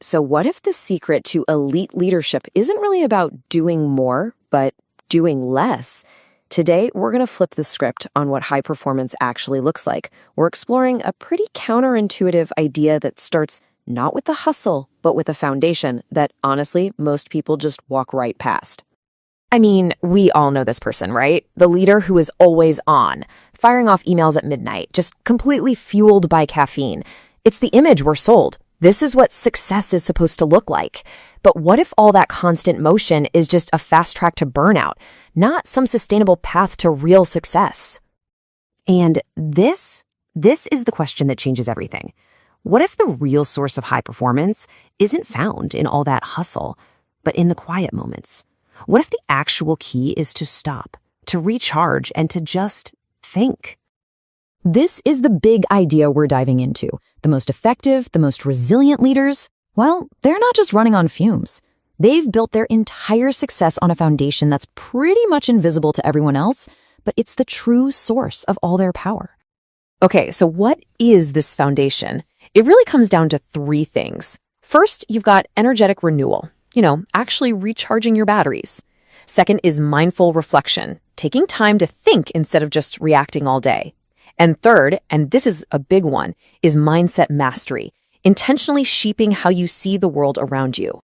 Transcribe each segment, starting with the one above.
So what if the secret to elite leadership isn't really about doing more, but doing less? Today, we're going to flip the script on what high performance actually looks like. We're exploring a pretty counterintuitive idea that starts not with the hustle, but with a foundation that, honestly, most people just walk right past. I mean, we all know this person, right? The leader who is always on, firing off emails at midnight, just completely fueled by caffeine. It's the image we're sold. This is what success is supposed to look like. But what if all that constant motion is just a fast track to burnout, not some sustainable path to real success? And this is the question that changes everything. What if the real source of high performance isn't found in all that hustle, but in the quiet moments? What if the actual key is to stop, to recharge, and to just think? This is the big idea we're diving into. The most effective, the most resilient leaders, well, they're not just running on fumes. They've built their entire success on a foundation that's pretty much invisible to everyone else, but it's the true source of all their power. Okay, so what is this foundation? It really comes down to three things. First, you've got energetic renewal. Actually recharging your batteries. Second is mindful reflection, taking time to think instead of just reacting all day. And third, and this is a big one, is mindset mastery, intentionally shaping how you see the world around you.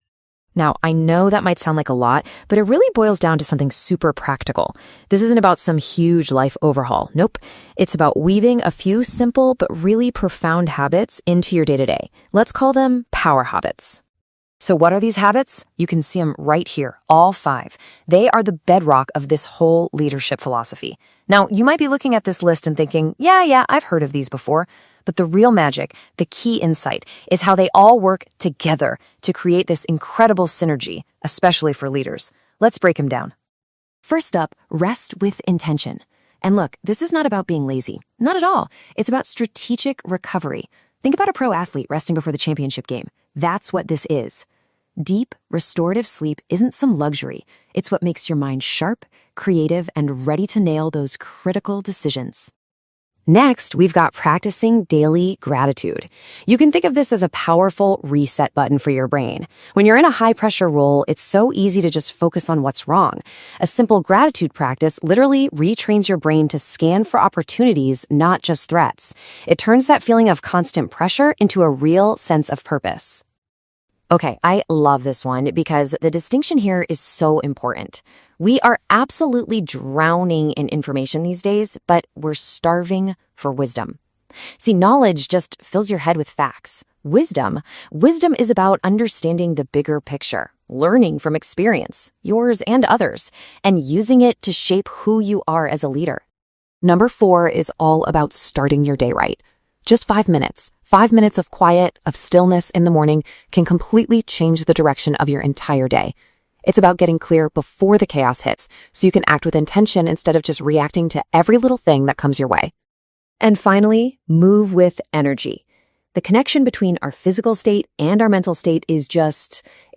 Now, I know that might sound like a lot, but it really boils down to something super practical. This isn't about some huge life overhaul. Nope. It's about weaving a few simple but really profound habits into your day-to-day. Let's call them power habits. So what are these habits? You can see them right here, all 5. They are the bedrock of this whole leadership philosophy. Now, you might be looking at this list and thinking, yeah, I've heard of these before. But the real magic, the key insight, is how they all work together to create this incredible synergy, especially for leaders. Let's break them down. First up, rest with intention. And look, this is not about being lazy. Not at all. It's about strategic recovery. Think about a pro athlete resting before the championship game. That's what this is. Deep, restorative sleep isn't some luxury. It's what makes your mind sharp, creative, and ready to nail those critical decisions. Next, we've got practicing daily gratitude. You can think of this as a powerful reset button for your brain. When you're in a high-pressure role, it's so easy to just focus on what's wrong. A simple gratitude practice literally retrains your brain to scan for opportunities, not just threats. It turns that feeling of constant pressure into a real sense of purpose. Okay, I love this one because the distinction here is so important. We are absolutely drowning in information these days, but we're starving for wisdom. See, knowledge just fills your head with facts. Wisdom is about understanding the bigger picture, learning from experience, yours and others, and using it to shape who you are as a leader. Number 4 is all about starting your day right. Just 5 minutes. 5 minutes of quiet, of stillness in the morning can completely change the direction of your entire day. It's about getting clear before the chaos hits, so you can act with intention instead of just reacting to every little thing that comes your way. And finally, move with energy. The connection between our physical state and our mental state is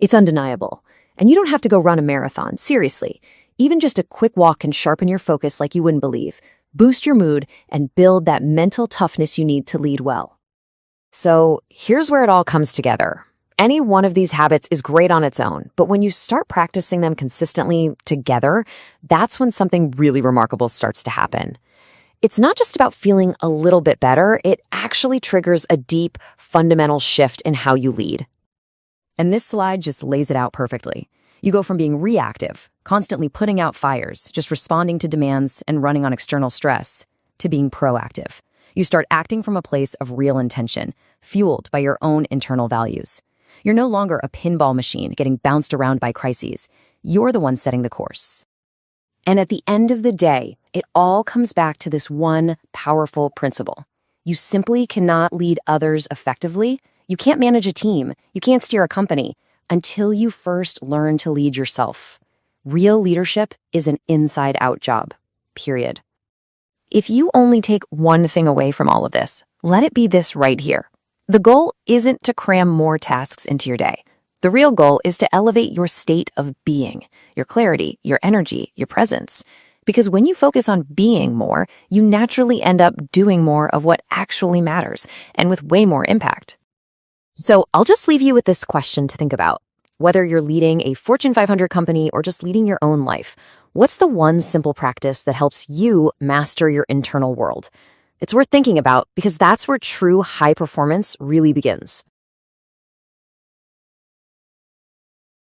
it's undeniable. And you don't have to go run a marathon, seriously. Even just a quick walk can sharpen your focus like you wouldn't believe, boost your mood, and build that mental toughness you need to lead well. So here's where it all comes together. Any one of these habits is great on its own, but when you start practicing them consistently together, that's when something really remarkable starts to happen. It's not just about feeling a little bit better, it actually triggers a deep, fundamental shift in how you lead. And this slide just lays it out perfectly. You go from being reactive, constantly putting out fires, just responding to demands and running on external stress, to being proactive. You start acting from a place of real intention, fueled by your own internal values. You're no longer a pinball machine getting bounced around by crises. You're the one setting the course. And at the end of the day, it all comes back to this one powerful principle. You simply cannot lead others effectively. You can't manage a team. You can't steer a company until you first learn to lead yourself. Real leadership is an inside-out job, period. If you only take one thing away from all of this, let it be this right here. The goal isn't to cram more tasks into your day. The real goal is to elevate your state of being, your clarity, your energy, your presence. Because when you focus on being more, you naturally end up doing more of what actually matters and with way more impact. So I'll just leave you with this question to think about. Whether you're leading a Fortune 500 company or just leading your own life, what's the one simple practice that helps you master your internal world? It's worth thinking about because that's where true high performance really begins.